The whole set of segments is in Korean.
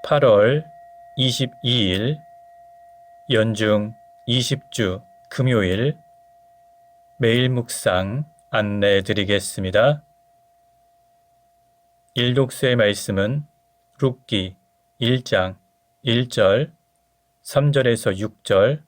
8월 22일 연중 20주 금요일 매일 묵상 안내해 드리겠습니다. 일독서의 말씀은 룻기 1장 1절, 3절에서 6절,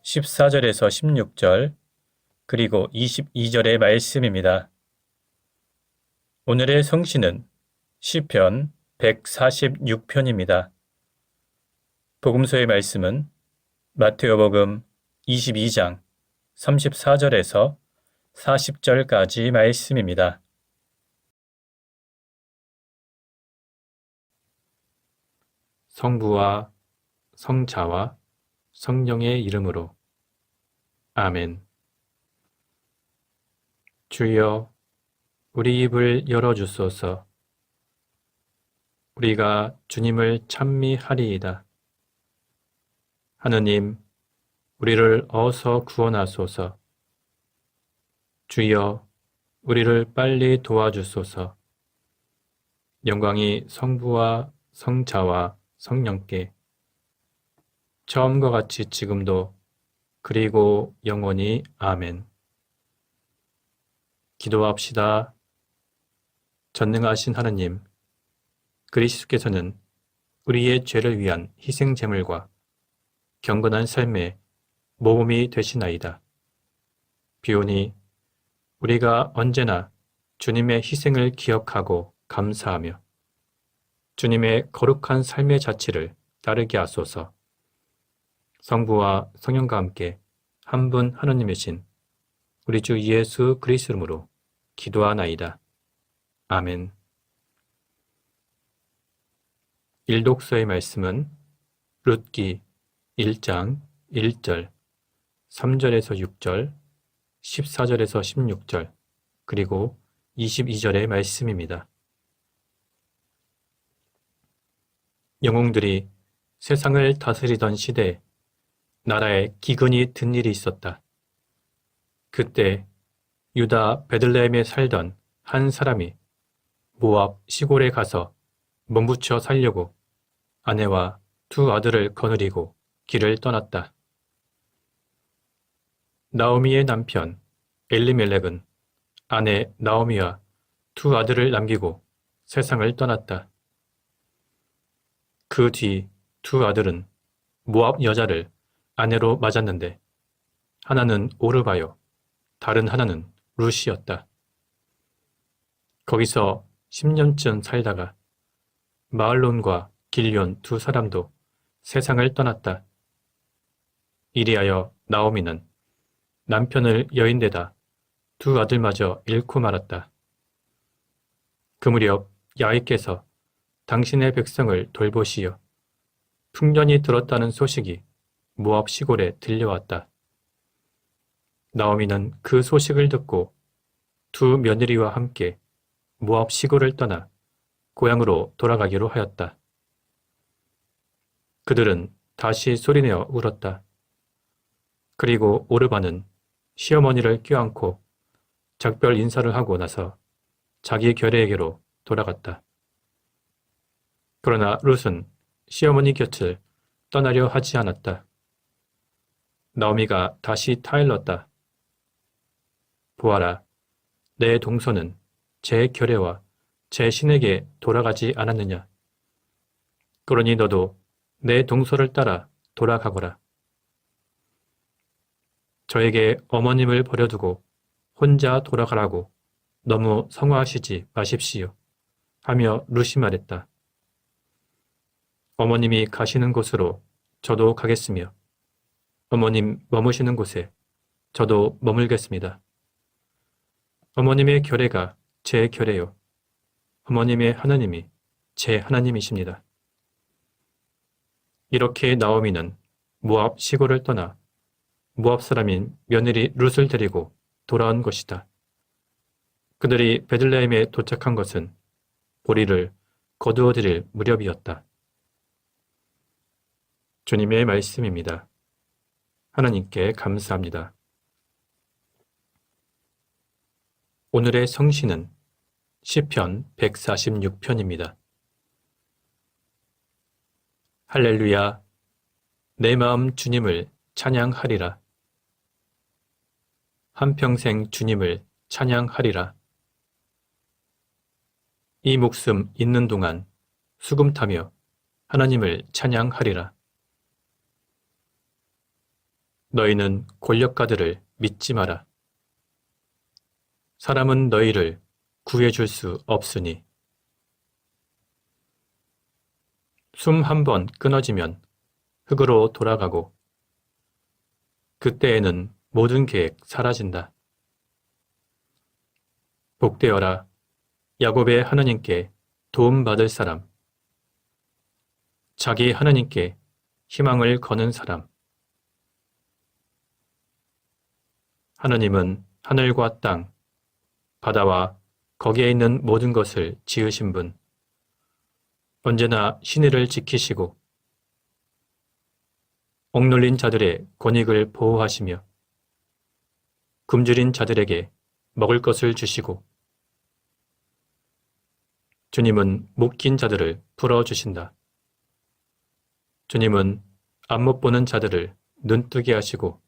14절에서 16절, 그리고 22절의 말씀입니다. 오늘의 성시는 시편 146편입니다. 복음서의 말씀은 마태오복음 22장 34절에서 40절까지 말씀입니다. 성부와 성자와 성령의 이름으로 아멘. 주여, 우리 입을 열어주소서. 우리가 주님을 찬미하리이다. 하느님, 우리를 어서 구원하소서. 주여, 우리를 빨리 도와주소서. 영광이 성부와 성자와 성령께 처음과 같이 지금도 그리고 영원히 아멘. 기도합시다. 전능하신 하느님, 그리스도께서는 우리의 죄를 위한 희생 제물과 경건한 삶의 모범이 되시나이다. 비오니 우리가 언제나 주님의 희생을 기억하고 감사하며 주님의 거룩한 삶의 자취를 따르게 하소서. 성부와 성령과 함께 한 분 하느님이신 우리 주 예수 그리스도 이름으로 기도하나이다. 아멘. 일독서의 말씀은 룻기 1장 1절, 3절에서 6절, 14절에서 16절, 그리고 22절의 말씀입니다. 영웅들이 세상을 다스리던 시대에 나라에 기근이 든 일이 있었다. 그때 유다 베들레헴에 살던 한 사람이 모압 시골에 가서 몸부쳐 살려고 아내와 두 아들을 거느리고 길을 떠났다. 나오미의 남편 엘리멜렉은 아내 나오미와 두 아들을 남기고 세상을 떠났다. 그 뒤 두 아들은 모압 여자를 아내로 맞았는데 하나는 오르바요, 다른 하나는 룻이었다. 거기서 10년쯤 살다가 마을론과 길리온 두 사람도 세상을 떠났다. 이리하여 나오미는 남편을 여인되다 두 아들마저 잃고 말았다. 그 무렵 야훼께서 당신의 백성을 돌보시어 풍년이 들었다는 소식이 모압 시골에 들려왔다. 나오미는 그 소식을 듣고 두 며느리와 함께 모압 시골을 떠나 고향으로 돌아가기로 하였다. 그들은 다시 소리내어 울었다. 그리고 오르바는 시어머니를 껴안고 작별 인사를 하고 나서 자기 결애에게로 돌아갔다. 그러나 룻은 시어머니 곁을 떠나려 하지 않았다. 나오미가 다시 타일렀다. 보아라, 내 동서는 제 결애와 제 신에게 돌아가지 않았느냐. 그러니 너도 내 동서를 따라 돌아가거라. 저에게 어머님을 버려두고 혼자 돌아가라고 너무 성화하시지 마십시오. 하며 룻이 말했다. 어머님이 가시는 곳으로 저도 가겠으며 어머님 머무시는 곳에 저도 머물겠습니다. 어머님의 결애가 제 결애요. 어머님의 하나님이 제 하나님이십니다. 이렇게 나오미는 모압 시골을 떠나 모압 사람인 며느리 룻을 데리고 돌아온 것이다. 그들이 베들레헴에 도착한 것은 보리를 거두어들일 무렵이었다. 주님의 말씀입니다. 하나님께 감사합니다. 오늘의 성시는 시편 146편입니다. 할렐루야. 내 마음 주님을 찬양하리라. 한평생 주님을 찬양하리라. 이 목숨 있는 동안 수금타며 하나님을 찬양하리라. 너희는 권력가들을 믿지 마라. 사람은 너희를 구해줄 수 없으니. 숨 한 번 끊어지면 흙으로 돌아가고 그때에는 모든 계획 사라진다. 복되어라. 야곱의 하나님께 도움받을 사람. 자기 하나님께 희망을 거는 사람. 하나님은 하늘과 땅, 바다와 거기에 있는 모든 것을 지으신 분. 언제나 신의를 지키시고 억눌린 자들의 권익을 보호하시며 굶주린 자들에게 먹을 것을 주시고 주님은 묶인 자들을 풀어주신다. 주님은 앞 못 보는 자들을 눈뜨게 하시고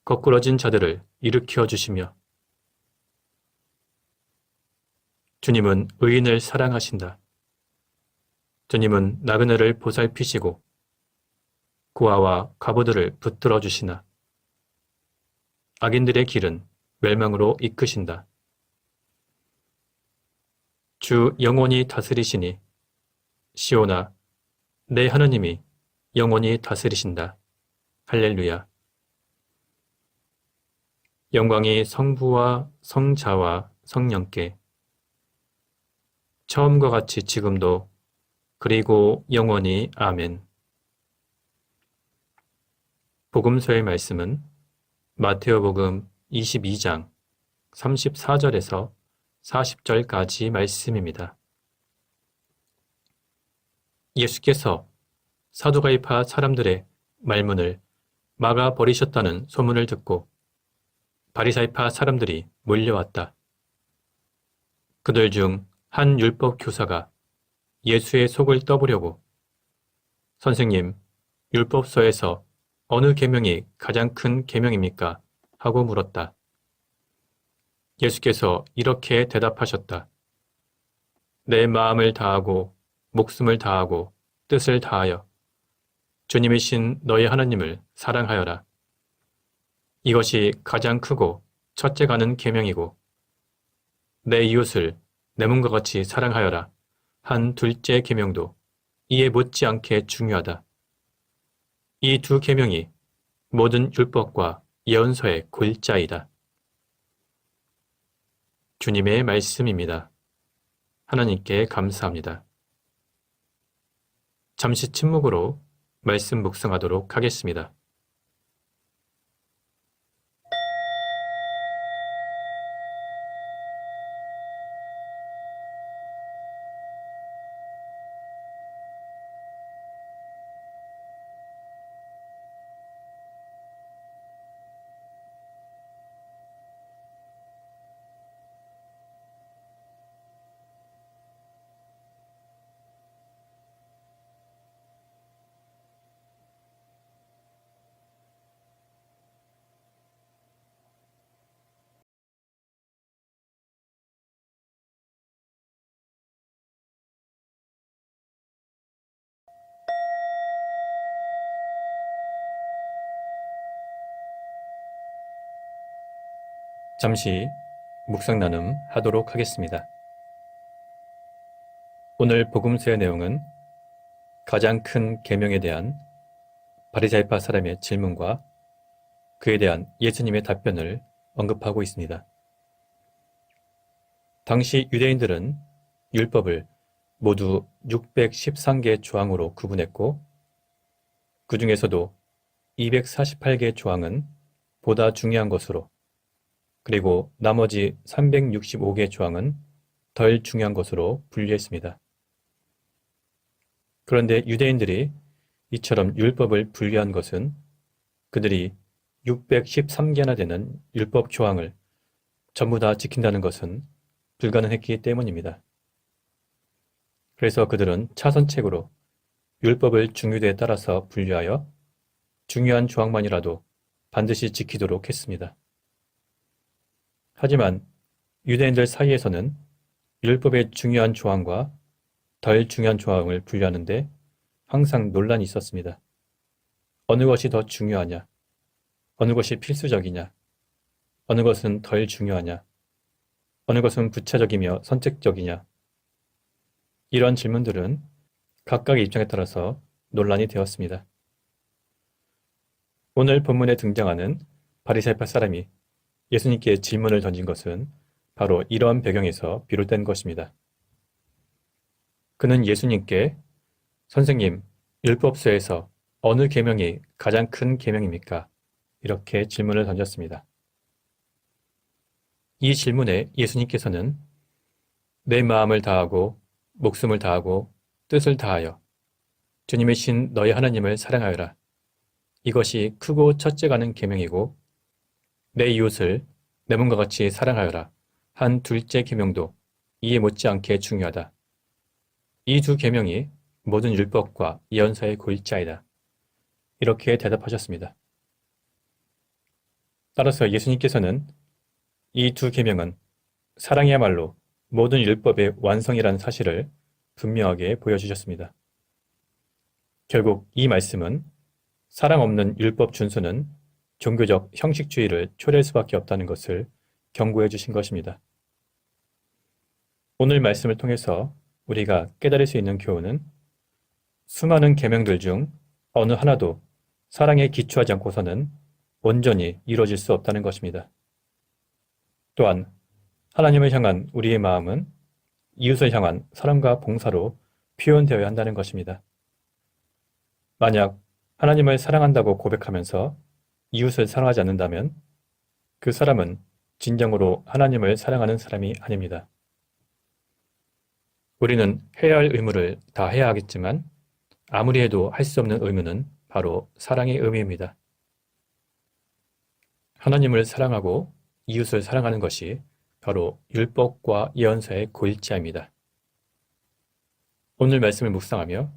거꾸러진 자들을 일으켜 주시며 주님은 의인을 사랑하신다. 주님은 나그네를 보살피시고 고아와 과부들을 붙들어 주시나 악인들의 길은 멸망으로 이끄신다. 주 영원히 다스리시니 시온아 내 하나님이 영원히 다스리신다. 할렐루야. 영광이 성부와 성자와 성령께 처음과 같이 지금도 그리고 영원히 아멘. 복음서의 말씀은 마테오복음 22장 34절에서 40절까지 말씀입니다. 예수께서 사두가이파 사람들의 말문을 막아 버리셨다는 소문을 듣고 바리사이파 사람들이 몰려왔다. 그들 중 한 율법 교사가 예수의 속을 떠보려고 선생님, 율법서에서 어느 계명이 가장 큰 계명입니까? 하고 물었다. 예수께서 이렇게 대답하셨다. 내 마음을 다하고 목숨을 다하고 뜻을 다하여 주님이신 너의 하나님을 사랑하여라. 이것이 가장 크고 첫째 가는 계명이고 내 이웃을 내 몸과 같이 사랑하여라. 한 둘째 계명도 이에 못지않게 중요하다. 이 두 계명이 모든 율법과 예언서의 골자이다. 주님의 말씀입니다. 하나님께 감사합니다. 잠시 침묵으로 말씀 묵상하도록 하겠습니다. 잠시 묵상 나눔 하도록 하겠습니다. 오늘 복음서의 내용은 가장 큰 계명에 대한 바리사이파 사람의 질문과 그에 대한 예수님의 답변을 언급하고 있습니다. 당시 유대인들은 율법을 모두 613개 조항으로 구분했고 그 중에서도 248개 조항은 보다 중요한 것으로 그리고 나머지 365개 조항은 덜 중요한 것으로 분류했습니다. 그런데 유대인들이 이처럼 율법을 분류한 것은 그들이 613개나 되는 율법 조항을 전부 다 지킨다는 것은 불가능했기 때문입니다. 그래서 그들은 차선책으로 율법을 중유대에 따라서 분류하여 중요한 조항만이라도 반드시 지키도록 했습니다. 하지만 유대인들 사이에서는 율법의 중요한 조항과 덜 중요한 조항을 분류하는데 항상 논란이 있었습니다. 어느 것이 더 중요하냐? 어느 것이 필수적이냐? 어느 것은 덜 중요하냐? 어느 것은 부차적이며 선택적이냐? 이런 질문들은 각각의 입장에 따라서 논란이 되었습니다. 오늘 본문에 등장하는 바리새파 사람이 예수님께 질문을 던진 것은 바로 이러한 배경에서 비롯된 것입니다. 그는 예수님께 선생님, 율법서에서 어느 계명이 가장 큰 계명입니까? 이렇게 질문을 던졌습니다. 이 질문에 예수님께서는 내 마음을 다하고 목숨을 다하고 뜻을 다하여 주님의 신 너희 하나님을 사랑하여라. 이것이 크고 첫째가는 계명이고 내 이웃을 내 몸과 같이 사랑하여라. 한 둘째 계명도 이에 못지않게 중요하다. 이 두 계명이 모든 율법과 예언서의 골자이다. 이렇게 대답하셨습니다. 따라서 예수님께서는 이 두 계명은 사랑이야말로 모든 율법의 완성이라는 사실을 분명하게 보여주셨습니다. 결국 이 말씀은 사랑 없는 율법 준수는 종교적 형식주의를 초래할 수밖에 없다는 것을 경고해 주신 것입니다. 오늘 말씀을 통해서 우리가 깨달을 수 있는 교훈은 수많은 계명들 중 어느 하나도 사랑에 기초하지 않고서는 온전히 이루어질 수 없다는 것입니다. 또한 하나님을 향한 우리의 마음은 이웃을 향한 사랑과 봉사로 표현되어야 한다는 것입니다. 만약 하나님을 사랑한다고 고백하면서 이웃을 사랑하지 않는다면 그 사람은 진정으로 하나님을 사랑하는 사람이 아닙니다. 우리는 해야 할 의무를 다 해야 하겠지만 아무리 해도 할 수 없는 의무는 바로 사랑의 의무입니다. 하나님을 사랑하고 이웃을 사랑하는 것이 바로 율법과 예언서의 골자입니다. 오늘 말씀을 묵상하며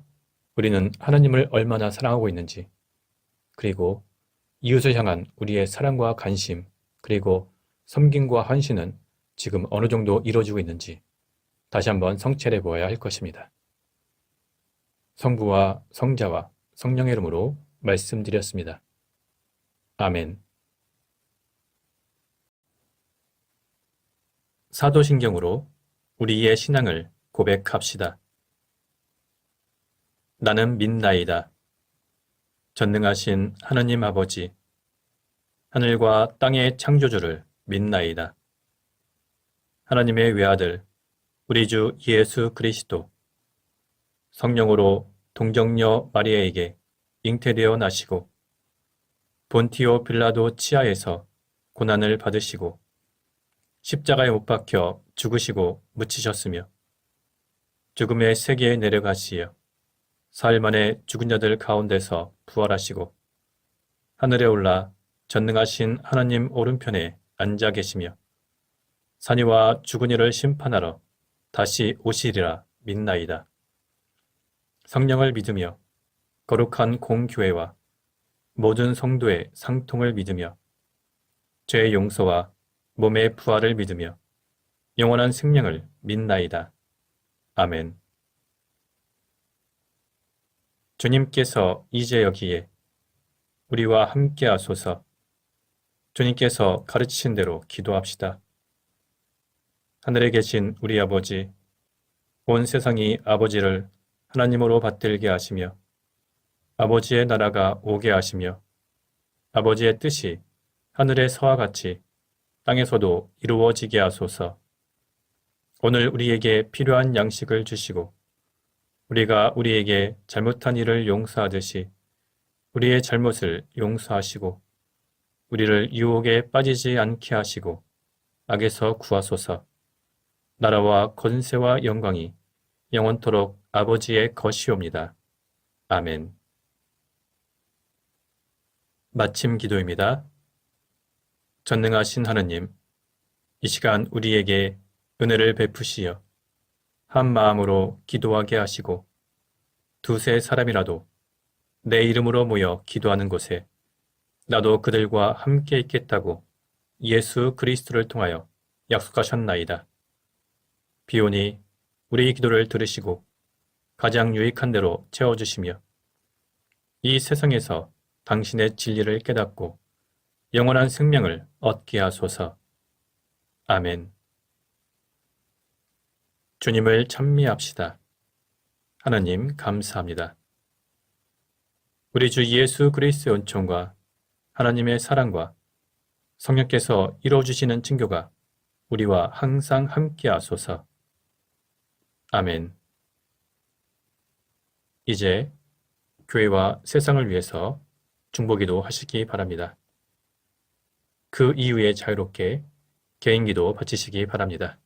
우리는 하나님을 얼마나 사랑하고 있는지, 그리고 이웃을 향한 우리의 사랑과 관심, 그리고 섬김과 헌신은 지금 어느 정도 이루어지고 있는지 다시 한번 성찰해 보아야 할 것입니다. 성부와 성자와 성령의 이름으로 말씀드렸습니다. 아멘. 사도신경으로 우리의 신앙을 고백합시다. 나는 믿나이다. 전능하신 하느님 아버지, 하늘과 땅의 창조주를 믿나이다. 하나님의 외아들, 우리 주 예수 그리스도, 성령으로 동정녀 마리아에게 잉태되어 나시고 본티오 빌라도 치하에서 고난을 받으시고 십자가에 못 박혀 죽으시고 묻히셨으며 죽음의 세계에 내려가시어 사흘 만에 죽은 자들 가운데서 부활하시고 하늘에 올라 전능하신 하나님 오른편에 앉아 계시며 산이와 죽은 이를 심판하러 다시 오시리라 믿나이다. 성령을 믿으며 거룩한 공교회와 모든 성도의 상통을 믿으며 죄의 용서와 몸의 부활을 믿으며 영원한 생명을 믿나이다. 아멘. 주님께서 이제 여기에 우리와 함께 하소서. 주님께서 가르치신 대로 기도합시다. 하늘에 계신 우리 아버지, 온 세상이 아버지를 하나님으로 받들게 하시며 아버지의 나라가 오게 하시며 아버지의 뜻이 하늘에서와 같이 땅에서도 이루어지게 하소서. 오늘 우리에게 필요한 양식을 주시고 우리가 우리에게 잘못한 일을 용서하듯이 우리의 잘못을 용서하시고 우리를 유혹에 빠지지 않게 하시고 악에서 구하소서. 나라와 권세와 영광이 영원토록 아버지의 것이옵니다. 아멘. 마침 기도입니다. 전능하신 하느님, 이 시간 우리에게 은혜를 베푸시어 한 마음으로 기도하게 하시고 두세 사람이라도 내 이름으로 모여 기도하는 곳에 나도 그들과 함께 있겠다고 예수 그리스도를 통하여 약속하셨나이다. 비오니 우리 기도를 들으시고 가장 유익한 대로 채워주시며 이 세상에서 당신의 진리를 깨닫고 영원한 생명을 얻게 하소서. 아멘. 주님을 찬미합시다. 하나님 감사합니다. 우리 주 예수 그리스도의 은총과 하나님의 사랑과 성령께서 이루어주시는 증거가 우리와 항상 함께 하소서. 아멘. 이제 교회와 세상을 위해서 중보기도 하시기 바랍니다. 그 이후에 자유롭게 개인기도 바치시기 바랍니다.